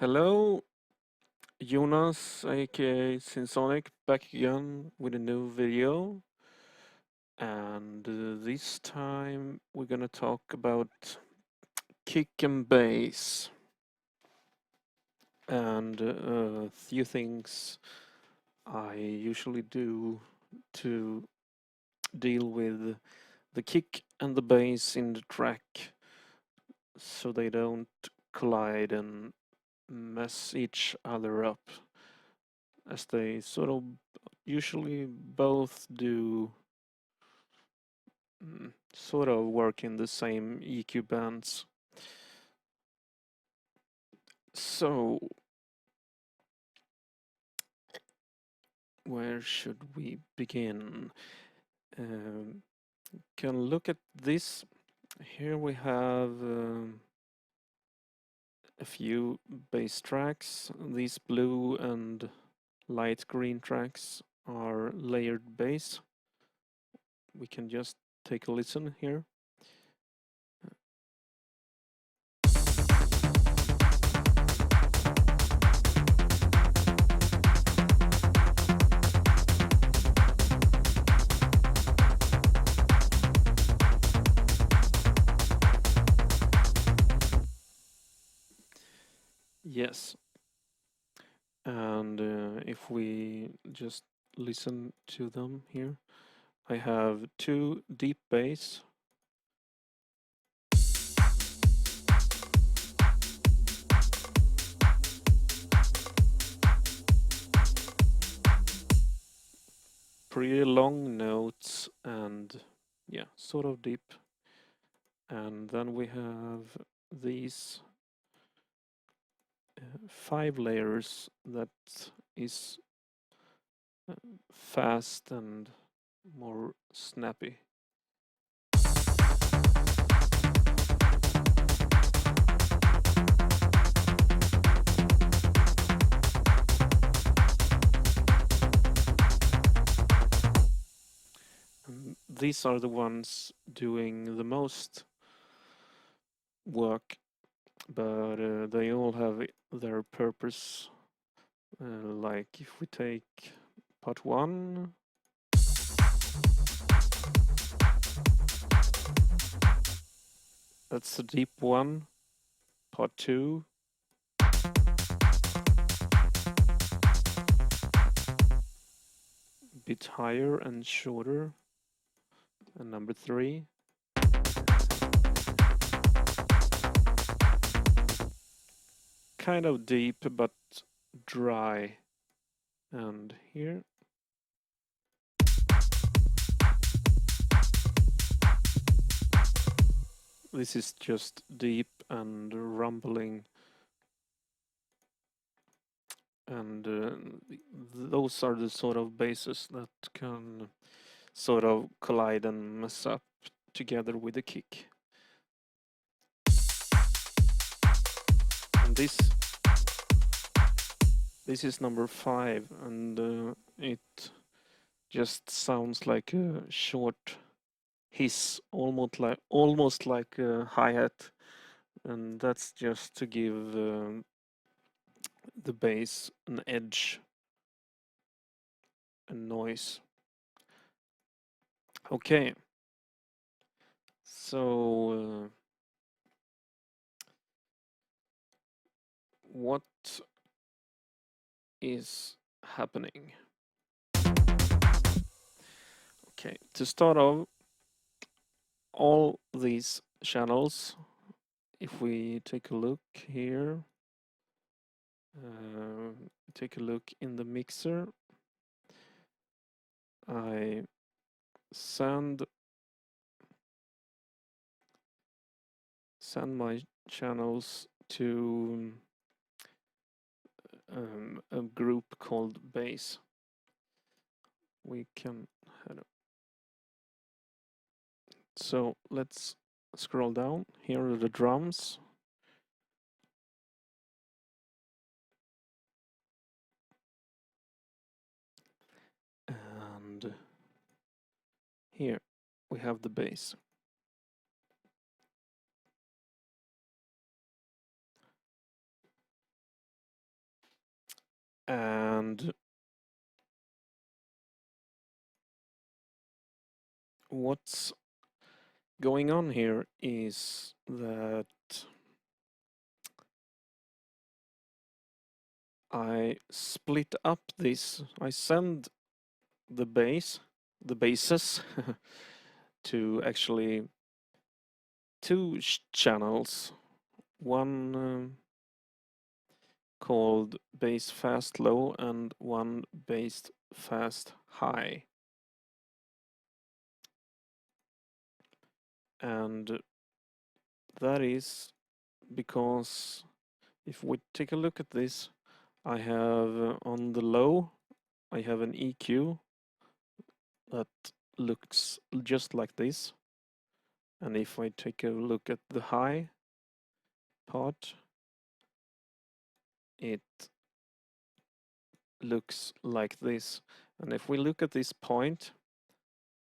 Hello, Jonas, aka Synsonic, back again with a new video. And this time we're gonna talk about kick and bass and a few things I usually do to deal with the kick and the bass in the track so they don't collide and mess each other up, as they sort of usually both do sort of work in the same EQ bands. So, where should we begin? Um, can look at this. Here we have a few bass tracks. These blue and light green tracks are layered bass. We can just take a listen here. Yes, and if we just listen to them here, I have two deep bass, pretty long notes, and yeah, sort of deep. And then we have these five layers that is uh, fast and more snappy. And these are the ones doing the most work, but they all have their purpose. Like if we take part one, that's a deep one. Part two, a bit higher and shorter. And number three, kind of deep but dry. And here, this is just deep and rumbling. And those are the sort of basses that can sort of collide and mess up together with the kick. And this is number five, and it just sounds like a short hiss, almost like a hi-hat, and that's just to give the bass an edge and noise. Okay, so what is happening? Okay, to start off, all these channels, if we take a look here, take a look in the mixer, I send my channels to a group called bass. We can head up. So let's scroll down. Here are the drums. And here we have the bass. And what's going on here is that I split up this. I send the bases to actually two channels. One called bass fast low and one bass fast high. And that is because if we take a look at this, I have on the low, I have an EQ that looks just like this. And if I take a look at the high part, it looks like this. And if we look at this point,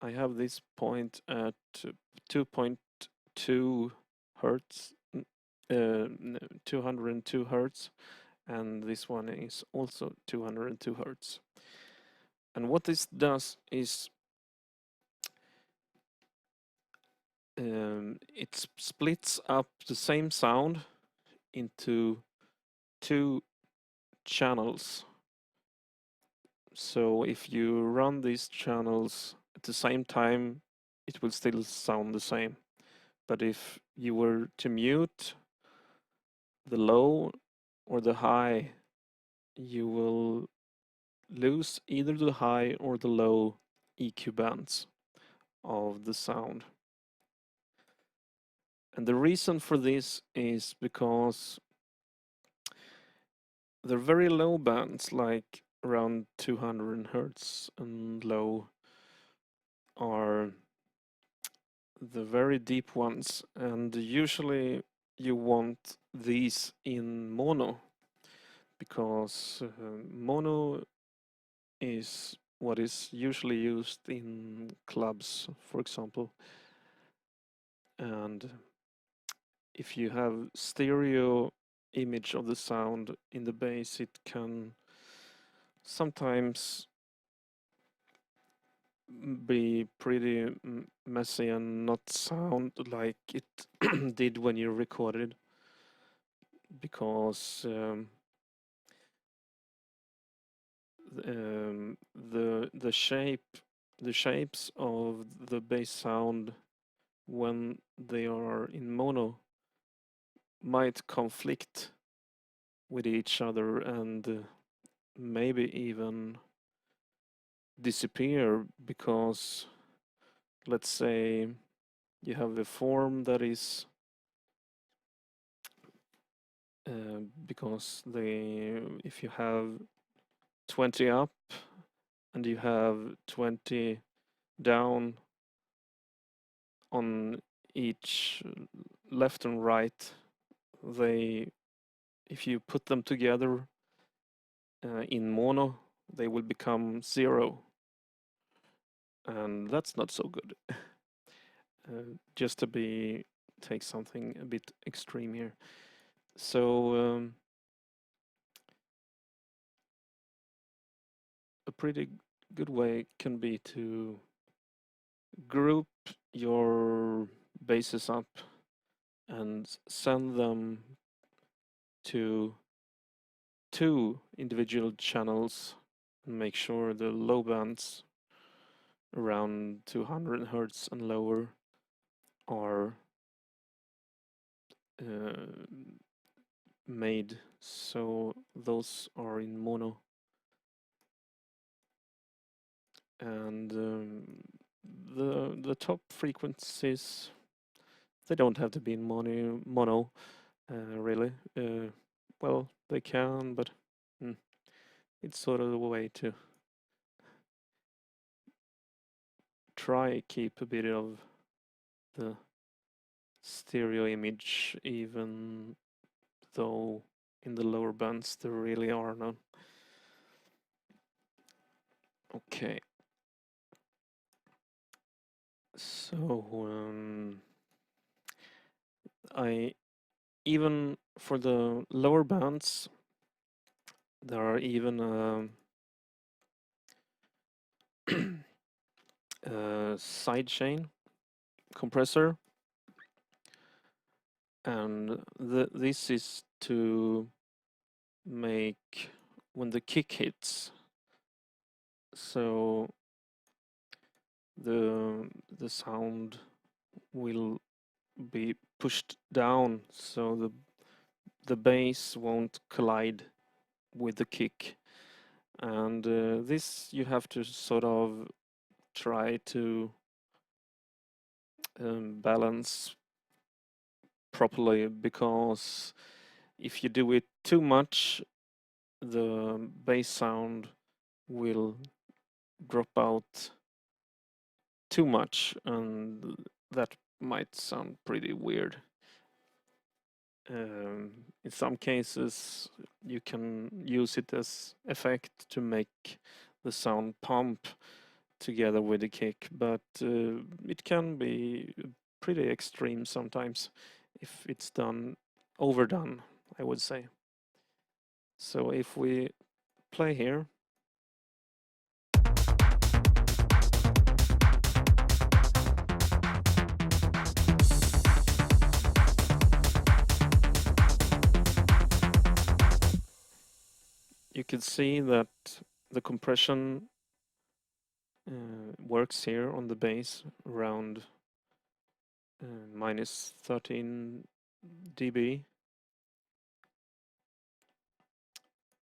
I have this point at 2.2 hertz, 202 hertz, and this one is also 202 hertz. And what this does is it splits up the same sound into two channels. So if you run these channels at the same time, it will still sound the same. But if you were to mute the low or the high, you will lose either the high or the low EQ bands of the sound. And the reason for this is because the very low bands, like around 200 hertz and low, are the very deep ones, and usually you want these in mono because mono is what is usually used in clubs, for example. And if you have stereo image of the sound in the bass, it can sometimes be pretty messy and not sound like it did when you recorded, because the shapes of the bass sound when they are in mono might conflict with each other and maybe even disappear, because let's say you have a form that is because if you have 20 up and you have 20 down on each left and right, if you put them together in mono, they will become zero, and that's not so good. Just to take something a bit extreme here. So a pretty good way can be to group your basses up and send them to two individual channels and make sure the low bands around 200 hertz and lower are made so those are in mono. And the top frequencies, they don't have to be in mono really. Well, they can, but it's sort of a way to try keep a bit of the stereo image, even though in the lower bands there really are none. Okay. So I even for the lower bands, There are even a sidechain compressor, and this is to make when the kick hits, so the sound will be pushed down, so the bass won't collide with the kick. And this you have to sort of try to balance properly, because if you do it too much, the bass sound will drop out too much, and that might sound pretty weird. In some cases, you can use it as effect to make the sound pump together with the kick, but it can be pretty extreme sometimes if it's done overdone, I would say. So if we play here, you can see that the compression works here on the bass around minus 13 dB.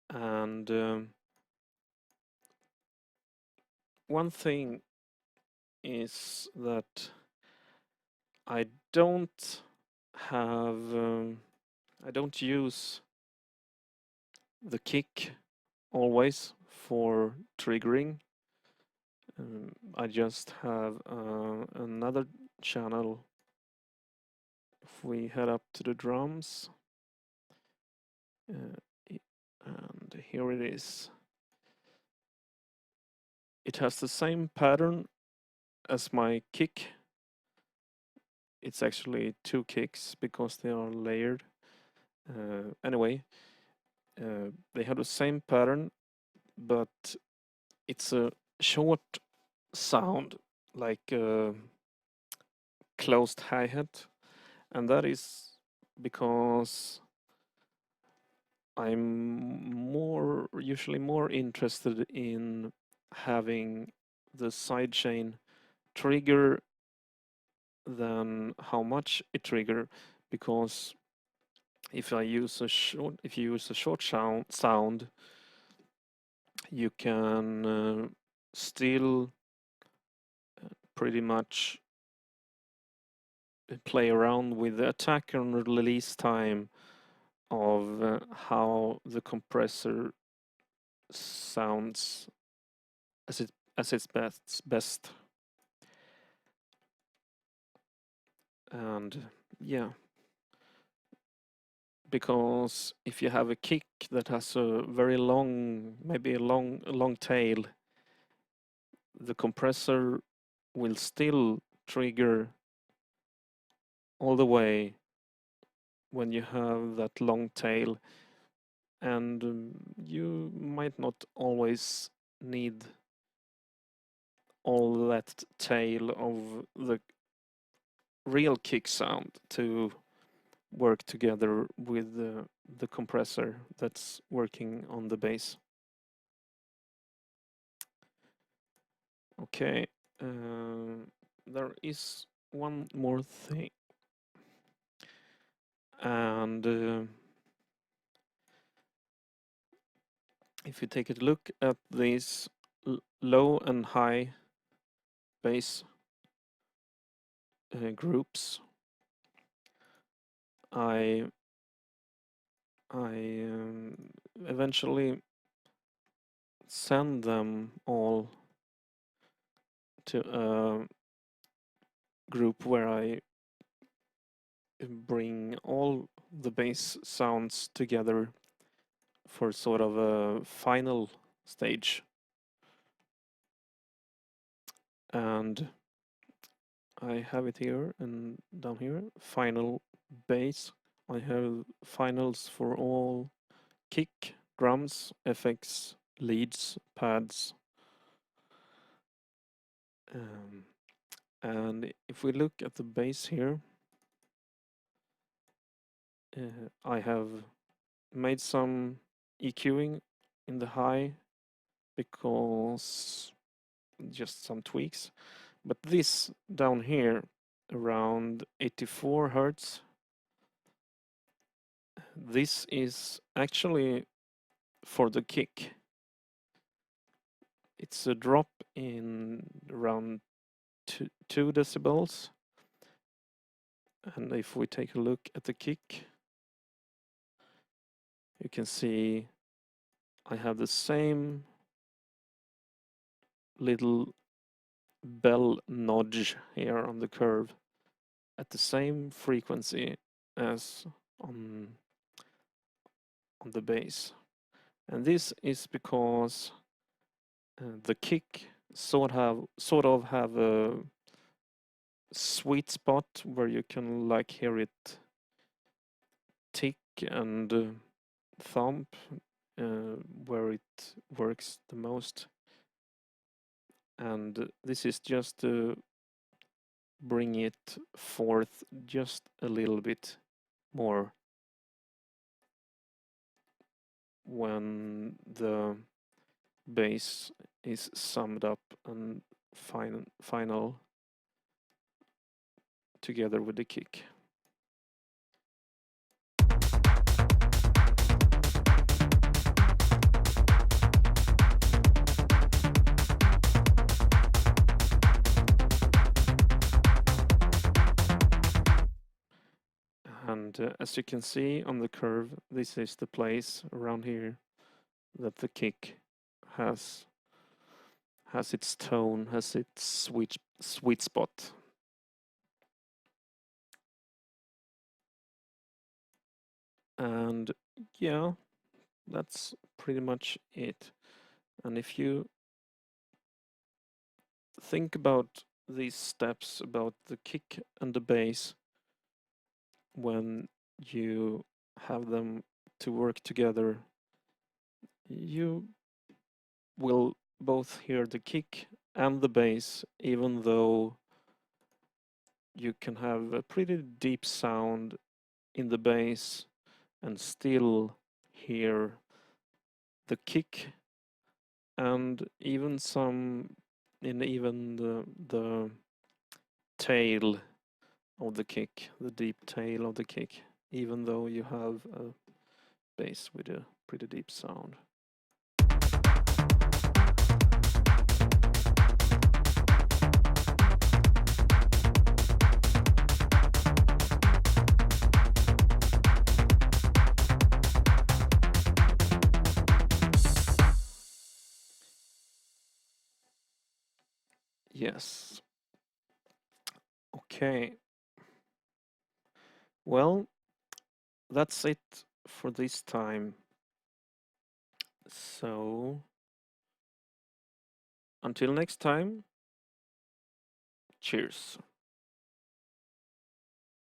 And one thing is that I don't I don't use the kick always for triggering. I just have another channel. If we head up to the drums, and here it is. It has the same pattern as my kick. It's actually two kicks because they are layered. Anyway, they have the same pattern, but it's a short sound, like a closed hi-hat, and that is because I'm usually more interested in having the sidechain trigger than how much it trigger, because if you use a short sound, you can still pretty much play around with the attack and release time of how the compressor sounds as its best. And yeah, because if you have a kick that has a very long, maybe a long tail, the compressor will still trigger all the way when you have that long tail, and you might not always need all that tail of the real kick sound to work together with the compressor that's working on the bass. Okay, there is one more thing, and if you take a look at these low and high bass groups, I eventually send them all to a group where I bring all the bass sounds together for sort of a final stage. And I have it here, and down here, final bass. I have finals for all kick drums, effects, leads, pads. And if we look at the bass here, I have made some EQing in the high because just some tweaks. But this down here around 84 Hertz, this is actually for the kick. It's a drop in around 2 decibels. And if we take a look at the kick, you can see I have the same little bell nudge here on the curve at the same frequency as on the bass. And this is because the kick sort of have a sweet spot where you can like hear it tick and thump where it works the most. And this is just to bring it forth just a little bit more when the bass is summed up and final together with the kick. And as you can see on the curve, this is the place around here that the kick has its tone, has its sweet spot. And yeah, that's pretty much it. And if you think about these steps about the kick and the bass, when you have them to work together, you will both hear the kick and the bass, even though you can have a pretty deep sound in the bass and still hear the kick and even the tail of the kick, the deep tail of the kick, even though you have a bass with a pretty deep sound. Yes. Okay. Well, that's it for this time. So, until next time, cheers.